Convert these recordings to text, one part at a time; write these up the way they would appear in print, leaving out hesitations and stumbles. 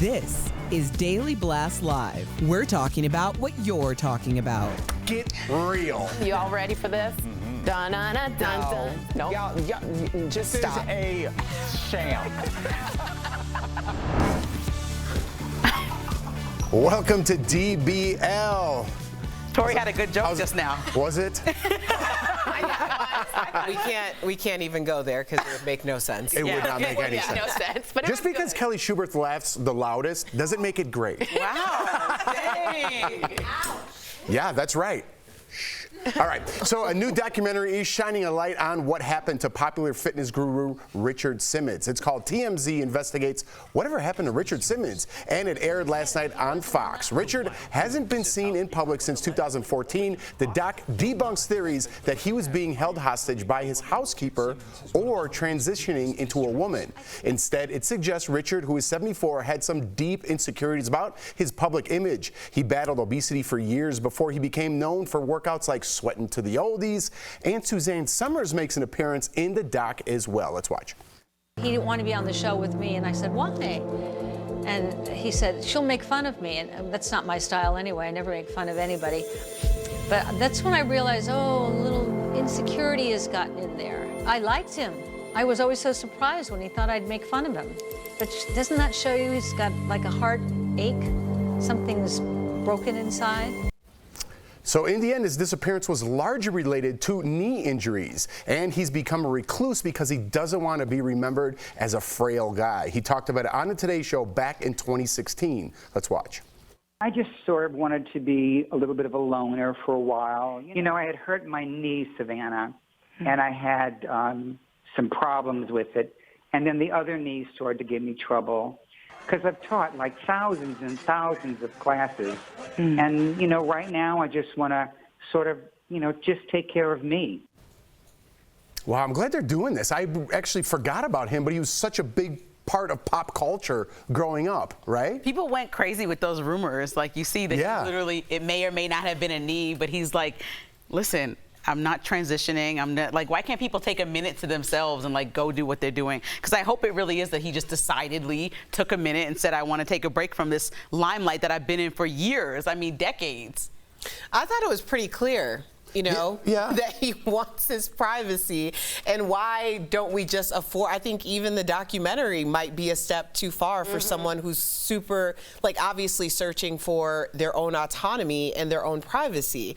This is Daily Blast Live. We're talking about what you're talking about. Get real. You all ready for this? Dun, dun, dun, dun, dun. No. Y'all, just stop. This is a sham. Welcome to DBL. Tori had a good joke just now. Was it? We can't even go there because it would make no sense. It would not make any sense. No sense. But Just because Kelly Schubert laughs the loudest doesn't make it great. Wow. Dang. Yeah, that's right. All right, so a new documentary is shining a light on what happened to popular fitness guru Richard Simmons. It's called TMZ Investigates Whatever Happened to Richard Simmons, and it aired last night on Fox. Richard hasn't been seen in public since 2014. The doc debunks theories that he was being held hostage by his housekeeper or transitioning into a woman. Instead, it suggests Richard, who is 74, had some deep insecurities about his public image. He battled obesity for years before he became known for workouts like sweating to the oldies, and Suzanne Summers makes an appearance in the doc as well. Let's watch. He didn't want to be on the show with me, and I said, why? And he said, she'll make fun of me, and that's not my style anyway. I never make fun of anybody. But that's when I realized, oh, a little insecurity has gotten in there. I liked him. I was always so surprised when he thought I'd make fun of him. But doesn't that show you he's got like a heart ache? Something's broken inside? So in the end, his disappearance was largely related to knee injuries, and he's become a recluse because he doesn't want to be remembered as a frail guy. He talked about it on the Today Show back in 2016. Let's watch. I just sort of wanted to be a little bit of a loner for a while. You know, I had hurt my knee, Savannah, and I had some problems with it, and then the other knee started to give me trouble. Because I've taught like thousands and thousands of classes. And, you know, right now I just want to sort of, you know, just take care of me. Wow, I'm glad they're doing this. I actually forgot about him, but he was such a big part of pop culture growing up, right? people went crazy with those rumors. Like, you see that he literally, it may or may not have been a knee, but he's like, listen, I'm not transitioning. I'm not, like, why can't people take a minute to themselves and like go do what they're doing? Because I hope it really is that he just decidedly took a minute and said, I want to take a break from this limelight that I've been in for years. I mean, decades. I thought it was pretty clear, you know, that he wants his privacy. And why don't we just afford? I think even the documentary might be a step too far for someone who's super, like, obviously searching for their own autonomy and their own privacy.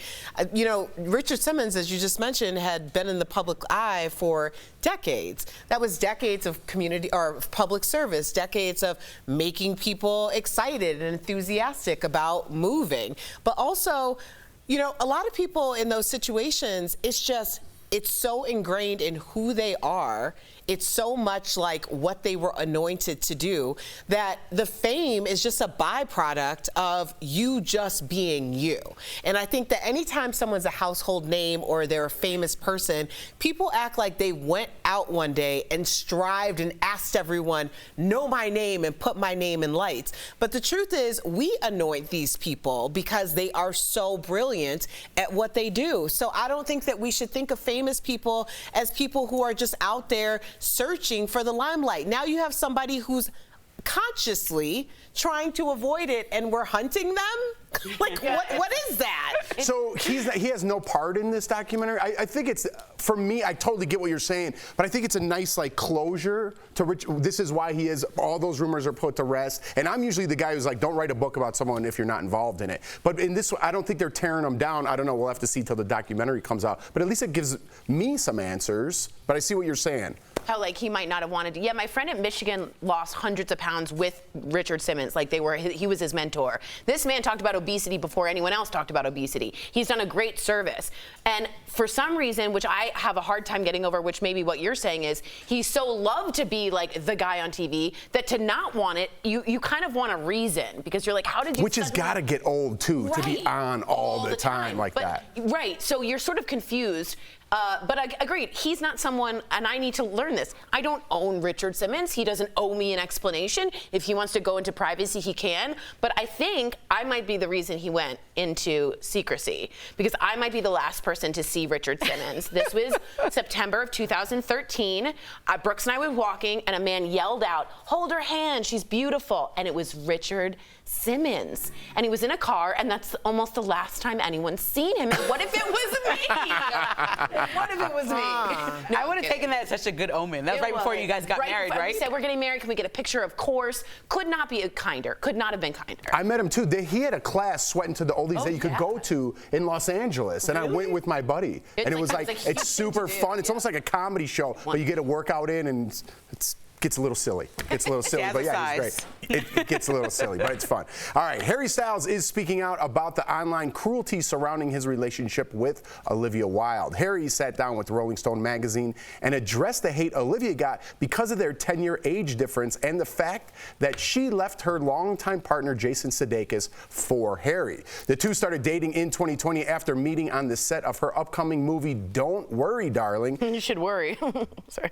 You know, Richard Simmons, as you just mentioned, had been in the public eye for decades. That was decades of community or public service, decades of making people excited and enthusiastic about moving. But also, you know, a lot of people in those situations, it's so ingrained in who they are. It's so much like what they were anointed to do that the fame is just a byproduct of you just being you. And I think that anytime someone's a household name or they're a famous person, people act like they went out one day and strived and asked everyone, know my name and put my name in lights. But the truth is, we anoint these people because they are so brilliant at what they do. So I don't think that we should think of famous people as people who are just out there searching for the limelight. Now you have somebody who's consciously trying to avoid it, and we're hunting them? Like, what is that? So he has no part in this documentary? I think it's, for me, I totally get what you're saying, but I think it's a nice, like, closure to Rich. This is why he is, all those rumors are put to rest. And I'm usually the guy who's like, don't write a book about someone if you're not involved in it. But in this, I don't think they're tearing them down. I don't know, we'll have to see till the documentary comes out. But at least it gives me some answers. But I see what you're saying. How, like, he might not have wanted to. Yeah, my friend at Michigan lost hundreds of pounds with Richard Simmons. Like, he was his mentor. This man talked about obesity before anyone else talked about obesity. He's done a great service. And for some reason, which I have a hard time getting over, which maybe what you're saying is, he's so loved to be like the guy on TV that to not want it, you kind of want a reason, because you're like, how did you? Which has got to get old too, to be on all the time like that. Right. So you're sort of confused. But I agreed. He's not someone, and I need to learn in this. I don't own Richard Simmons. He doesn't owe me an explanation. If he wants to go into privacy, he can. But I think I might be the reason he went into secrecy, because I might be the last person to see Richard Simmons. This was September of 2013. Brooks and I were walking, and a man yelled out, "Hold her hand, she's beautiful." And it was Richard Simmons. And he was in a car, and that's almost the last time anyone's seen him. And what if it was me? What if it was me? No, I would have taken that as such a good omen. That was right before you guys got married, right? We said, we're getting married. Can we get a picture? Of course. Could not be kinder. Could not have been kinder. I met him too. He had a class, Sweating to the Oldies, that you could go to in Los Angeles. And I went with my buddy. And it was like it's super fun. It's almost like a comedy show, but you get a workout in, and it's gets a little silly. It's a little silly, but yeah, it's great. It gets a little silly, but it's fun. All right, Harry Styles is speaking out about the online cruelty surrounding his relationship with Olivia Wilde. Harry sat down with Rolling Stone magazine and addressed the hate Olivia got because of their 10-year age difference and the fact that she left her longtime partner Jason Sudeikis for Harry. The two started dating in 2020 after meeting on the set of her upcoming movie Don't Worry, Darling. You should worry. Sorry.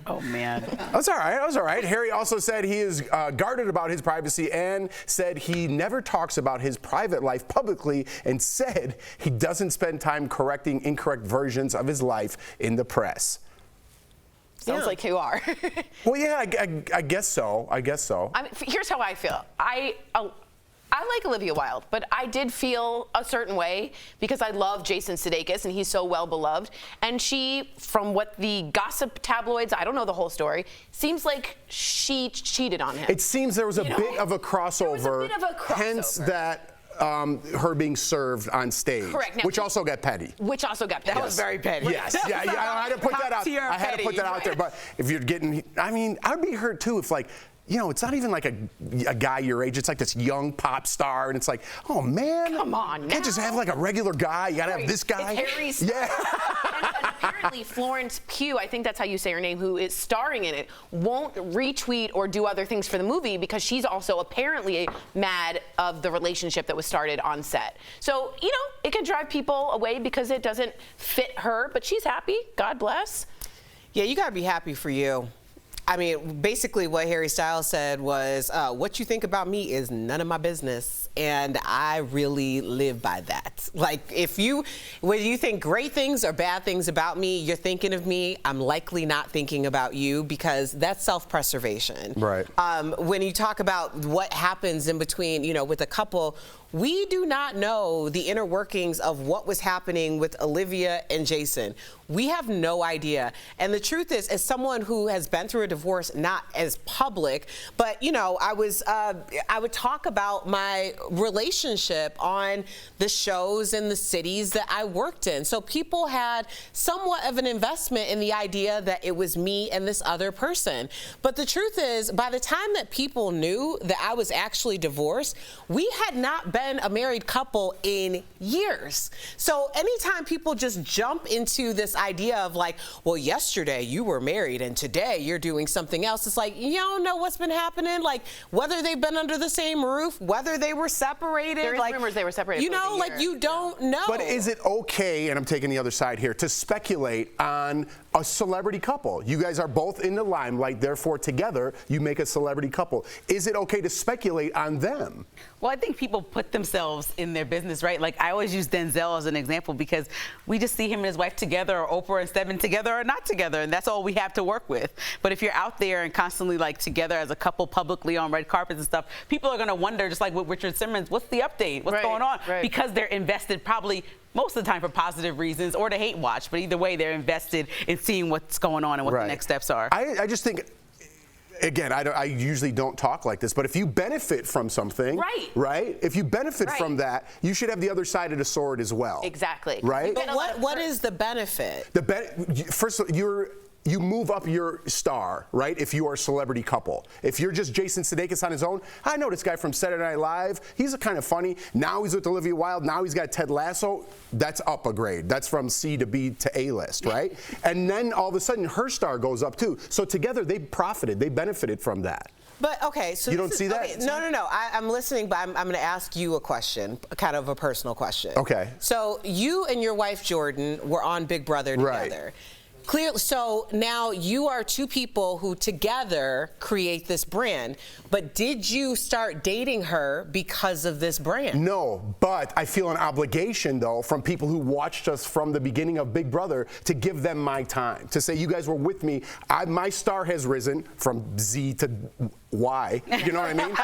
Oh, man. That's all right. That was all right. Harry also said he is guarded about his privacy and said he never talks about his private life publicly, and said he doesn't spend time correcting incorrect versions of his life in the press. Sounds like you are. Well, yeah, I guess so. I guess so. I mean, here's how I feel. I like Olivia Wilde, but I did feel a certain way because I love Jason Sudeikis and he's so well beloved. And she, from what the gossip tabloids, I don't know the whole story, seems like she cheated on him. It seems there was a bit of a crossover. There was a bit of a crossover. Hence that her being served on stage. Correct. Now, which also got petty. Which also got petty. That was very petty. Yes. Yeah, I had to put that out. I had to put that out there. But if you're getting, I mean, I'd be hurt too if, like, you know, it's not even like a guy your age. It's like this young pop star, and it's like, oh man, come on, you can't just have like a regular guy. You gotta have this guy. It's Harry Styles. Yeah. and apparently Florence Pugh, I think that's how you say her name, who is starring in it, won't retweet or do other things for the movie because she's also apparently mad of the relationship that was started on set. So, you know, it can drive people away because it doesn't fit her, but she's happy. God bless. Yeah, you gotta be happy for you. I mean, basically what Harry Styles said was, what you think about me is none of my business. And I really live by that. Like, whether you think great things or bad things about me, you're thinking of me, I'm likely not thinking about you, because that's self-preservation. Right. When you talk about what happens in between, you know, with a couple, we do not know the inner workings of what was happening with Olivia and Jason. We have no idea. And the truth is, as someone who has been through a divorce, not as public, but, you know, I would talk about my relationship on the shows in the cities that I worked in. So people had somewhat of an investment in the idea that it was me and this other person. But the truth is, by the time that people knew that I was actually divorced, we had not been a married couple in years. So anytime people just jump into this idea of like, well, yesterday you were married and today you're doing something else, it's like, you don't know what's been happening, like whether they've been under the same roof, whether they were separated. There is like, rumors they were separated. You know, like you don't know. But is it okay, and I'm taking the other side here, to speculate on a celebrity couple? You guys are both in the limelight, therefore together you make a celebrity couple. Is it okay to speculate on them? Well, I think people put themselves in their business, right? Like, I always use Denzel as an example because we just see him and his wife together, or Oprah and Stedman together or not together, and that's all we have to work with. But if you're out there and constantly like together as a couple publicly on red carpets and stuff, people are going to wonder, just like with Richard Simmons, what's the update? What's going on? Right. Because they're invested probably most of the time for positive reasons or to hate watch, but either way, they're invested in seeing what's going on and what the next steps are. I just think, again, I usually don't talk like this, but if you benefit from something, right? If you benefit from that, you should have the other side of the sword as well. Exactly. Right? But what is the benefit? First, you move up your star, right? If you are a celebrity couple. If you're just Jason Sudeikis on his own, I know this guy from Saturday Night Live. He's kind of funny. Now he's with Olivia Wilde. Now he's got Ted Lasso. That's up a grade. That's from C to B to A list, right? And then all of a sudden her star goes up too. So together they profited. They benefited from that. But okay, so you don't see that? Okay, no. I'm listening, but I'm going to ask you a question, kind of a personal question. Okay. So you and your wife Jordan were on Big Brother together. Clearly, so now you are two people who together create this brand, but did you start dating her because of this brand? No, but I feel an obligation, though, from people who watched us from the beginning of Big Brother to give them my time, to say, you guys were with me. My star has risen from Z to Y, you know what I mean?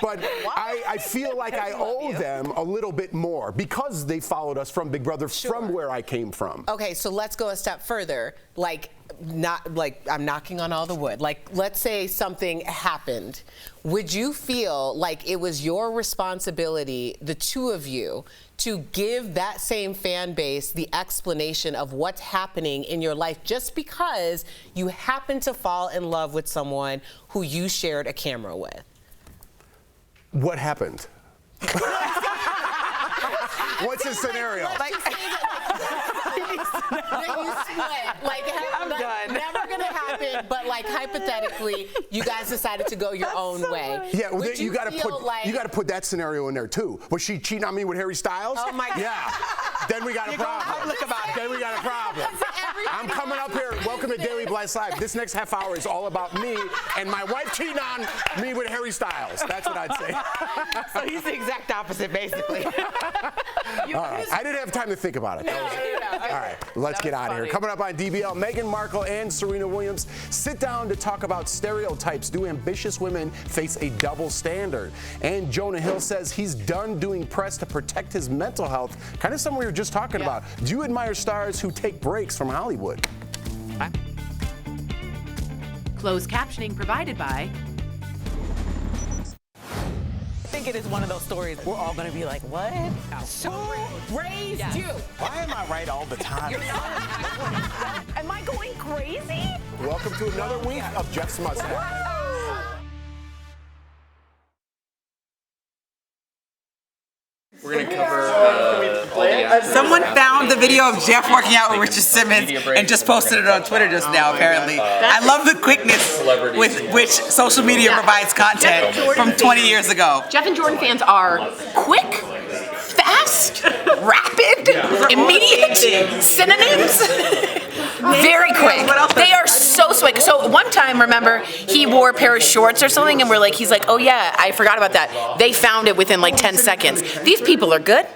But I feel like I owe them a little bit more because they followed us from Big Brother, from where I came from. Okay, so let's go a step further. Like, not like I'm knocking on all the wood. Like, let's say something happened. Would you feel like it was your responsibility, the two of you, to give that same fan base the explanation of what's happening in your life just because you happen to fall in love with someone who you shared a camera with? What happened? What's the scenario? Like, you split. Like, I'm done. Never gonna happen. But like hypothetically, you guys decided to go your own way. Yeah, well, Would you got to feel like, you got to put that scenario in there too. Was she cheating on me with Harry Styles? Oh my God. Yeah. Then we got a problem. public about it. Then we got a problem. I'm coming up here. Welcome to Daily Blast Live. This next half hour is all about me and my wife cheating on me with Harry Styles. That's what I'd say. So he's the exact opposite, basically. All right. I didn't have time to think about it. All right, let's get out of here. Coming up on DBL, Meghan Markle and Serena Williams sit down to talk about stereotypes. Do ambitious women face a double standard? And Jonah Hill says he's done doing press to protect his mental health. Kind of something we were just talking about. Do you admire stars who take breaks from Hollywood? Closed captioning provided by. I think it is one of those stories we're all going to be like, what? so raised you. Why am I right all the time? Am I going crazy? Welcome to another week of Jeff's Mustache. We're going to cover all the actors. Someone found the video of Jeff working out with Richard Simmons and just posted it on Twitter just now, apparently. I love the quickness with which social media provides content from 20 years ago. Jeff and Jordan fans are quick, fast, rapid, immediate, synonyms. Very quick. They are so quick. So one time, remember, he wore a pair of shorts or something, and he's like, oh yeah, I forgot about that. They found it within like 10 seconds. These people are good.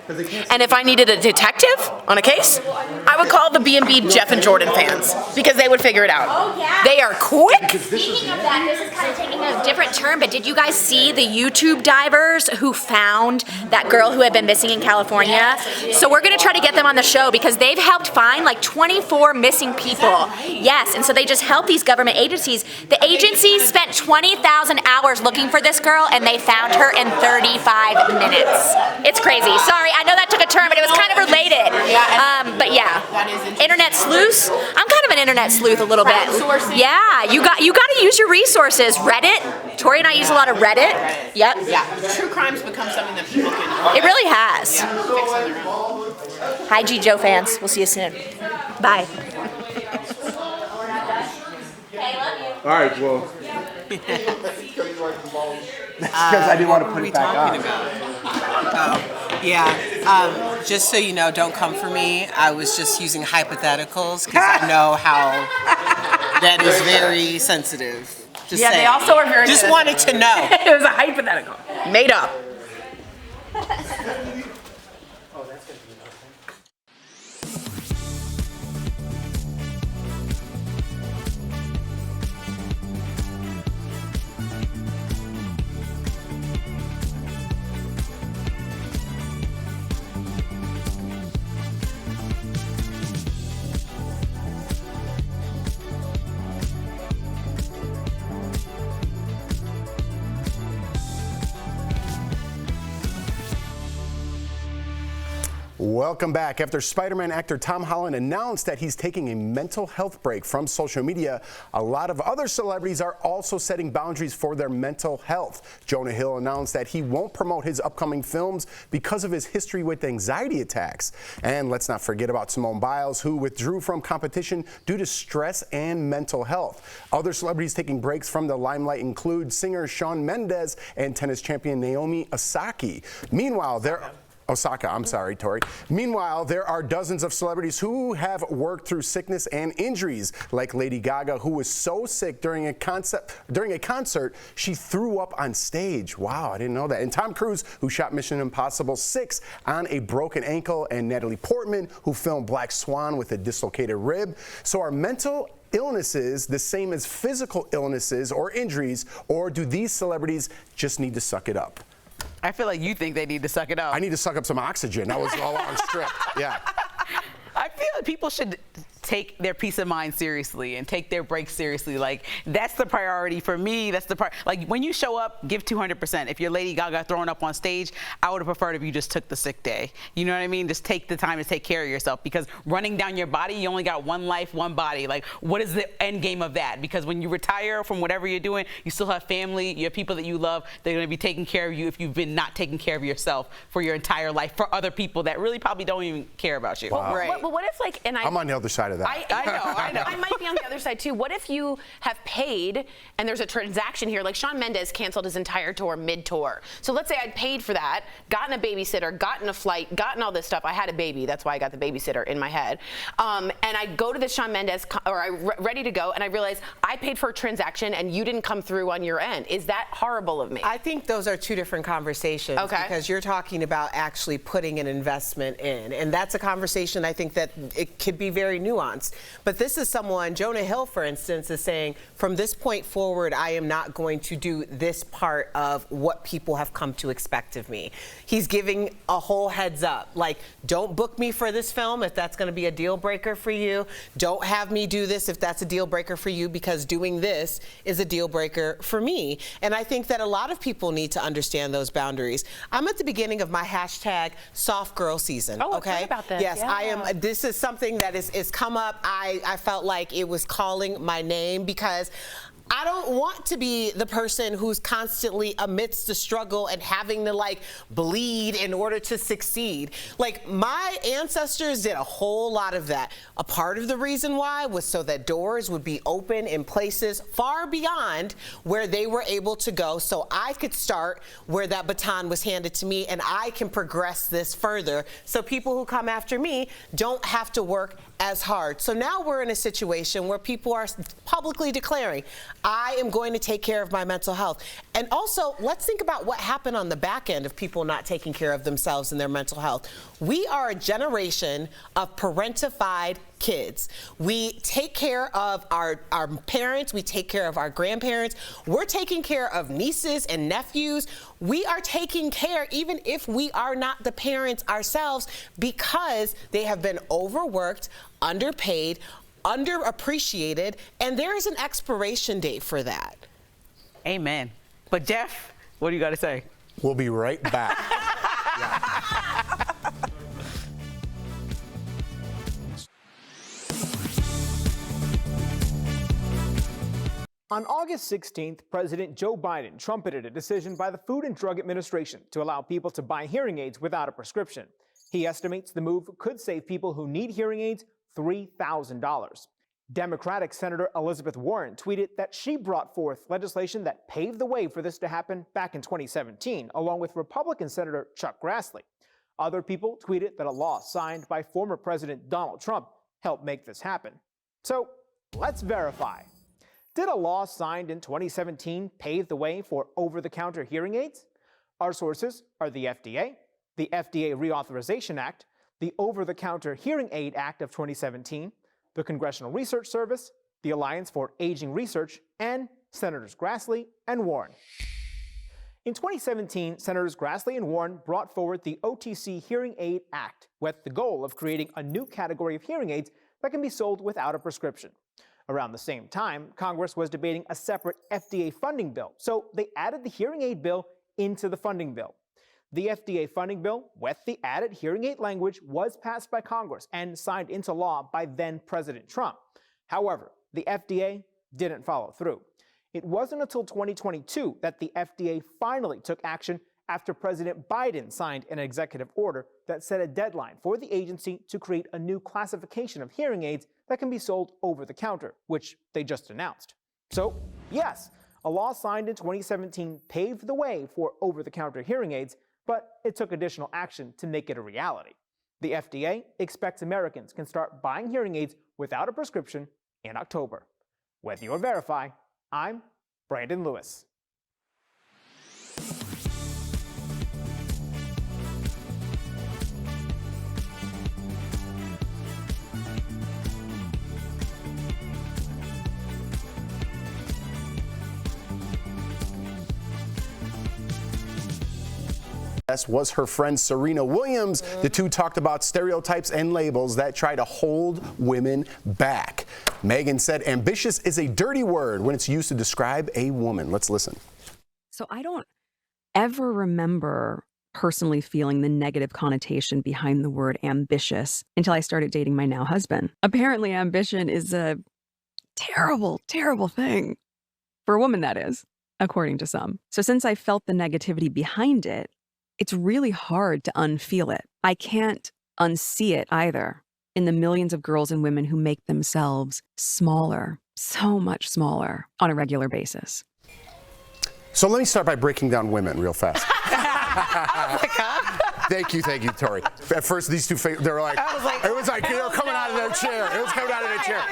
And if I needed a detective on a case, I would call the B&B Jeff and Jordan fans because they would figure it out. Oh, yeah. They are quick. Speaking of that, this is kind of taking a different turn, but did you guys see the YouTube divers who found that girl who had been missing in California? So we're going to try to get them on the show because they've helped find like 24 missing people. Yes, and so they just help these government agencies. The agency spent 20,000 hours looking for this girl, and they found her in 35 minutes. It's crazy. Sorry, I know that took a turn, but it was kind of related. But yeah, internet sleuths. I'm kind of an internet sleuth a little bit. Yeah, you got to use your resources. Reddit. Tori and I use a lot of Reddit. Yep. Yeah. True crime's become something that people can. It really has. Hi, G. Joe fans. We'll see you soon. Bye. All right, well. Because I didn't want to put it back on. Just so you know, don't come for me. I was just using hypotheticals because I know how that is very sensitive. Just saying. They also are very. Just wanted to know. It was a hypothetical, made up. Welcome back. After Spider-Man actor Tom Holland announced that he's taking a mental health break from social media, a lot of other celebrities are also setting boundaries for their mental health. Jonah Hill announced that he won't promote his upcoming films because of his history with anxiety attacks. And let's not forget about Simone Biles, who withdrew from competition due to stress and mental health. Other celebrities taking breaks from the limelight include singer Shawn Mendes and tennis champion Naomi Osaka. Meanwhile, Osaka, I'm sorry, Tori. Meanwhile, there are dozens of celebrities who have worked through sickness and injuries, like Lady Gaga, who was so sick during a concert, she threw up on stage. Wow, I didn't know that. And Tom Cruise, who shot Mission Impossible 6 on a broken ankle, and Natalie Portman, who filmed Black Swan with a dislocated rib. So are mental illnesses the same as physical illnesses or injuries, or do these celebrities just need to suck it up? I feel like you think they need to suck it up. I need to suck up some oxygen. That was a long strip. Yeah. I feel like people should take their peace of mind seriously and take their breaks seriously. Like, that's the priority for me. That's the part. Like, when you show up, give 200%. If you're Lady Gaga throwing up on stage, I would have preferred if you just took the sick day. You know what I mean? Just take the time to take care of yourself, because running down your body, you only got one life, one body. Like, what is the end game of that? Because when you retire from whatever you're doing, you still have family, you have people that you love. They're going to be taking care of you if you've been not taking care of yourself for your entire life, for other people that really probably don't even care about you. Wow. Right. But what if, like, and I'm on the other side of that. I know. I might be on the other side too. What if you have paid and there's a transaction here? Like Shawn Mendes canceled his entire tour mid-tour. So let's say I'd paid for that, gotten a babysitter, gotten a flight, gotten all this stuff. I had a baby. That's why I got the babysitter in my head. And I go to the Shawn Mendes, ready to go, and I realize I paid for a transaction and you didn't come through on your end. Is that horrible of me? I think those are two different conversations. Okay. Because you're talking about actually putting an investment in. And that's a conversation I think that it could be very nuanced. But this is someone, Jonah Hill, for instance, is saying, from this point forward, I am not going to do this part of what people have come to expect of me. He's giving a whole heads up, like, don't book me for this film if that's going to be a deal breaker for you. Don't have me do this if that's a deal breaker for you, because doing this is a deal breaker for me. And I think that a lot of people need to understand those boundaries. I'm at the beginning of my hashtag soft girl season. Oh, okay? I've heard about this. Yes, Yeah. I am. This is something that is come up. I felt like it was calling my name, because I don't want to be the person who's constantly amidst the struggle and having to, like, bleed in order to succeed. Like, my ancestors did a whole lot of that. A part of the reason why was so that doors would be open in places far beyond where they were able to go, so I could start where that baton was handed to me, and I can progress this further, so people who come after me don't have to work as hard. So now we're in a situation where people are publicly declaring, I am going to take care of my mental health. And also, let's think about what happened on the back end of people not taking care of themselves and their mental health. We are a generation of parentified kids. We take care of our parents, we take care of our grandparents, we're taking care of nieces and nephews. We are taking care, even if we are not the parents ourselves, because they have been overworked, underpaid, underappreciated, and there is an expiration date for that. Amen. But Jeff, what do you got to say? We'll be right back. On August 16th, President Joe Biden trumpeted a decision by the Food and Drug Administration to allow people to buy hearing aids without a prescription. He estimates the move could save people who need hearing aids $3,000. Democratic Senator Elizabeth Warren tweeted that she brought forth legislation that paved the way for this to happen back in 2017, along with Republican Senator Chuck Grassley. Other people tweeted that a law signed by former President Donald Trump helped make this happen. So let's verify. Did a law signed in 2017 pave the way for over-the-counter hearing aids? Our sources are the FDA Reauthorization Act, the Over-the-Counter Hearing Aid Act of 2017, the Congressional Research Service, the Alliance for Aging Research, and Senators Grassley and Warren. In 2017, Senators Grassley and Warren brought forward the OTC Hearing Aid Act with the goal of creating a new category of hearing aids that can be sold without a prescription. Around the same time, Congress was debating a separate FDA funding bill, so they added the hearing aid bill into the funding bill. The FDA funding bill, with the added hearing aid language, was passed by Congress and signed into law by then-President Trump. However, the FDA didn't follow through. It wasn't until 2022 that the FDA finally took action after President Biden signed an executive order that set a deadline for the agency to create a new classification of hearing aids that can be sold over the counter, which they just announced. So, yes, a law signed in 2017 paved the way for over-the-counter hearing aids, but it took additional action to make it a reality. The FDA expects Americans can start buying hearing aids without a prescription in October. With Your Verify, I'm Brandon Lewis. Was her friend Serena Williams. The two talked about stereotypes and labels that try to hold women back. Megan said ambitious is a dirty word when it's used to describe a woman. Let's listen. So I don't ever remember personally feeling the negative connotation behind the word ambitious until I started dating my now husband. Apparently ambition is a terrible, terrible thing. For a woman, that is, according to some. So since I felt the negativity behind it, it's really hard to unfeel it. I can't unsee it either in the millions of girls and women who make themselves smaller, so much smaller on a regular basis. So let me start by breaking down women real fast. Thank you, Tori. At first, these two, they were like, it was like they were coming out of their chair. It was coming out of their chair.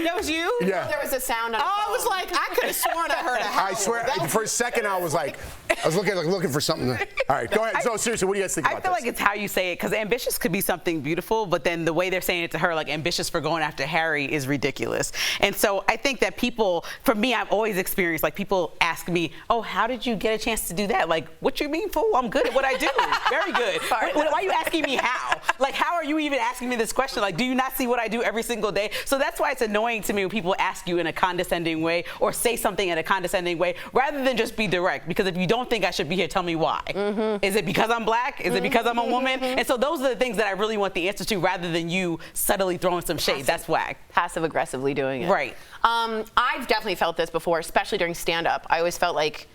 That was you? Yeah. There was a sound on I was like, I could have sworn I heard a howl. I swear, for a second, I was looking for something. All right, go ahead. So seriously, what do you guys think about this? I feel like it's how you say it, because ambitious could be something beautiful, but then the way they're saying it to her, like ambitious for going after Harry, is ridiculous. And so I think that people, for me, I've always experienced, like, people ask me, oh, how did you get a chance to do that? Like, what you mean, fool? I'm good at what I do. Very good. Why are you asking me how? Like, how are you even asking me this question? Like, do you not see what I do every single day? So that's why it's annoying to me when people ask you in a condescending way or say something in a condescending way, rather than just be direct. Because if you don't think I should be here, tell me why. Is it because I'm black? Is it because I'm a woman? And so those are the things that I really want the answer to, rather than you subtly throwing some shade. That's whack. Passive aggressively doing it. Right. I've definitely felt this before, especially during stand-up. I always felt like,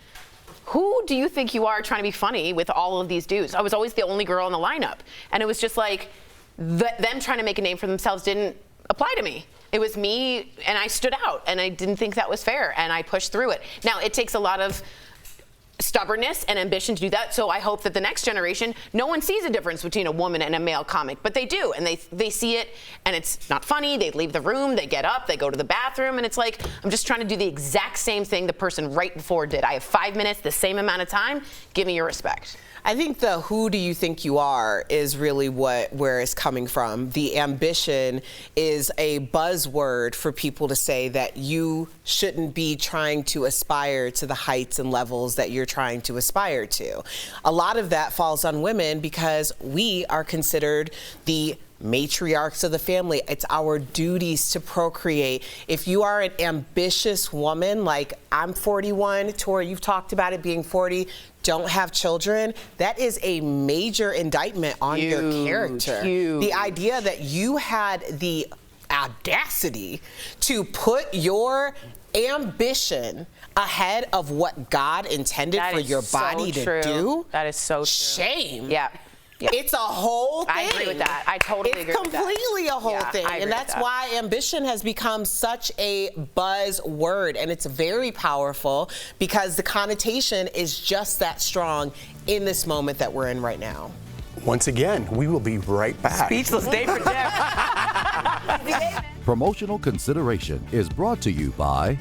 who do you think you are trying to be funny with all of these dudes? I was always the only girl in the lineup. And it was just like, them trying to make a name for themselves didn't apply to me. It was me, and I stood out, and I didn't think that was fair, and I pushed through it. Now, it takes a lot of stubbornness and ambition to do that, so I hope that the next generation, no one sees a difference between a woman and a male comic, but they do, and they see it, and it's not funny. They leave the room, they get up, they go to the bathroom, and it's like, I'm just trying to do the exact same thing the person right before did. I have 5 minutes, the same amount of time. Give me your respect. I think the who do you think you are is really where it's coming from. The ambition is a buzzword for people to say that you shouldn't be trying to aspire to the heights and levels that you're trying to aspire to. A lot of that falls on women because we are considered the matriarchs of the family. It's our duties to procreate. If you are an ambitious woman, like I'm 41, Tori, you've talked about it being 40, don't have children, that is a major indictment on your character. The idea that you had the audacity to put your ambition ahead of what God intended for your body to do. That is so true. Shame. Yeah. Yeah. It's a whole thing. I agree with that. I totally agree with that. It's completely a whole thing. And that's why ambition has become such a buzzword. And it's very powerful because the connotation is just that strong in this moment that we're in right now. Once again, we will be right back. Speechless day for Jeff. Promotional consideration is brought to you by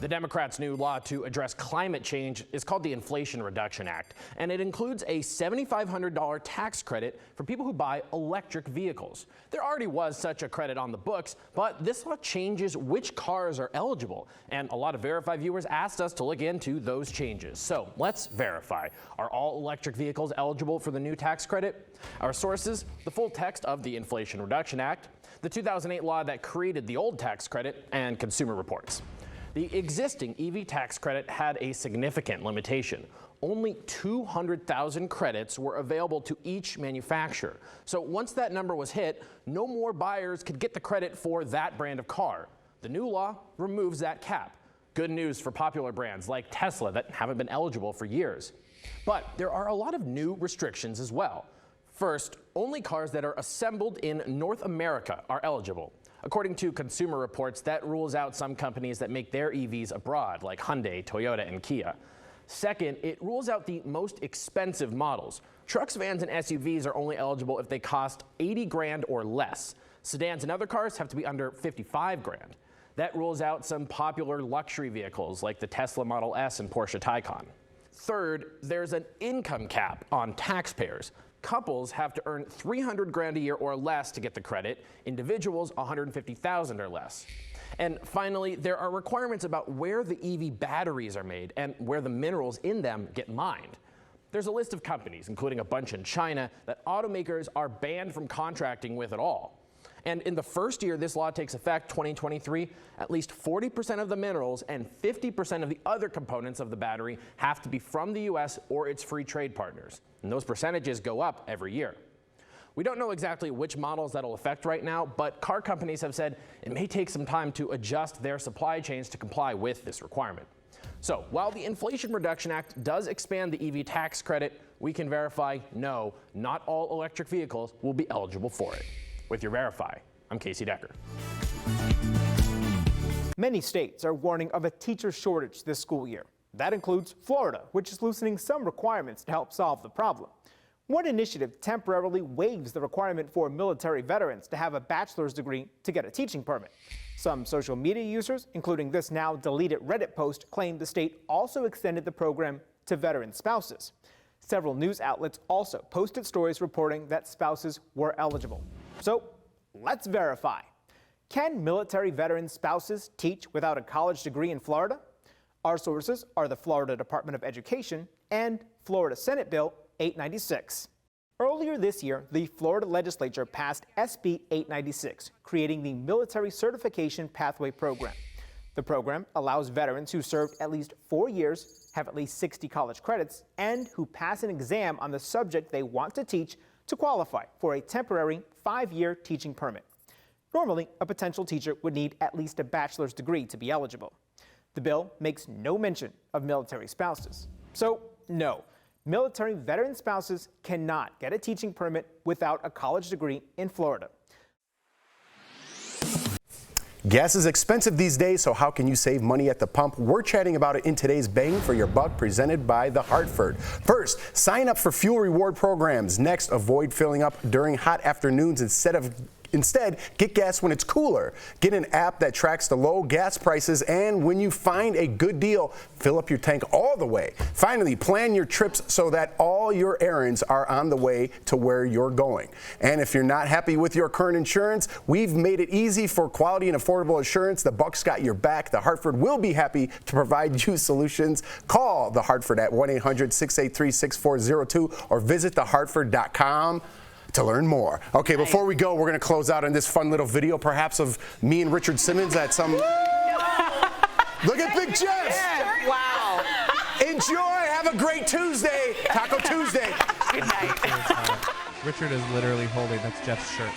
The Democrats' new law to address climate change is called the Inflation Reduction Act, and it includes a $7,500 tax credit for people who buy electric vehicles. There already was such a credit on the books, but this law changes which cars are eligible, and a lot of Verify viewers asked us to look into those changes. So let's verify. Are all electric vehicles eligible for the new tax credit? Our sources: the full text of the Inflation Reduction Act, the 2008 law that created the old tax credit, and Consumer Reports. The existing EV tax credit had a significant limitation. Only 200,000 credits were available to each manufacturer. So once that number was hit, no more buyers could get the credit for that brand of car. The new law removes that cap. Good news for popular brands like Tesla that haven't been eligible for years. But there are a lot of new restrictions as well. First, only cars that are assembled in North America are eligible. According to Consumer Reports, that rules out some companies that make their EVs abroad, like Hyundai, Toyota, and Kia. Second, it rules out the most expensive models. Trucks, vans, and SUVs are only eligible if they cost 80 grand or less. Sedans and other cars have to be under 55 grand. That rules out some popular luxury vehicles like the Tesla Model S and Porsche Taycan. Third, there's an income cap on taxpayers. Couples have to earn 300 grand a year or less to get the credit. Individuals, 150,000 or less. And finally, there are requirements about where the EV batteries are made and where the minerals in them get mined. There's a list of companies, including a bunch in China, that automakers are banned from contracting with at all. And in the first year this law takes effect, 2023, at least 40% of the minerals and 50% of the other components of the battery have to be from the U.S. or its free trade partners. And those percentages go up every year. We don't know exactly which models that'll affect right now, but car companies have said it may take some time to adjust their supply chains to comply with this requirement. So while the Inflation Reduction Act does expand the EV tax credit, we can verify, no, not all electric vehicles will be eligible for it. With your Verify, I'm Casey Decker. Many states are warning of a teacher shortage this school year. That includes Florida, which is loosening some requirements to help solve the problem. One initiative temporarily waives the requirement for military veterans to have a bachelor's degree to get a teaching permit. Some social media users, including this now deleted Reddit post, claim the state also extended the program to veteran spouses. Several news outlets also posted stories reporting that spouses were eligible. So let's verify. Can military veteran spouses teach without a college degree in Florida? Our sources are the Florida Department of Education and Florida Senate Bill 896. Earlier this year, the Florida legislature passed SB 896, creating the Military Certification Pathway Program. The program allows veterans who served at least 4 years, have at least 60 college credits, and who pass an exam on the subject they want to teach to qualify for a temporary 5-year teaching permit. Normally, a potential teacher would need at least a bachelor's degree to be eligible. The bill makes no mention of military spouses. So, no, military veteran spouses cannot get a teaching permit without a college degree in Florida. Gas is expensive these days, so how can you save money at the pump? We're chatting about it in today's Bang for Your Buck presented by the Hartford. First, sign up for fuel reward programs. Next, avoid filling up during hot afternoons. Instead, get gas when it's cooler. Get an app that tracks the low gas prices, and when you find a good deal, fill up your tank all the way. Finally, plan your trips so that all your errands are on the way to where you're going. And if you're not happy with your current insurance, we've made it easy for quality and affordable insurance. The Buck's got your back. The Hartford will be happy to provide you solutions. Call the Hartford at 1-800-683-6402 or visit thehartford.com. to learn more. Okay, before we go, we're going to close out on this fun little video, perhaps of me and Richard Simmons at some... Look at Big Jeff! Wow. Enjoy, have a great Tuesday, Taco Tuesday. Good night. Richard is literally holding, that's Jeff's shirt.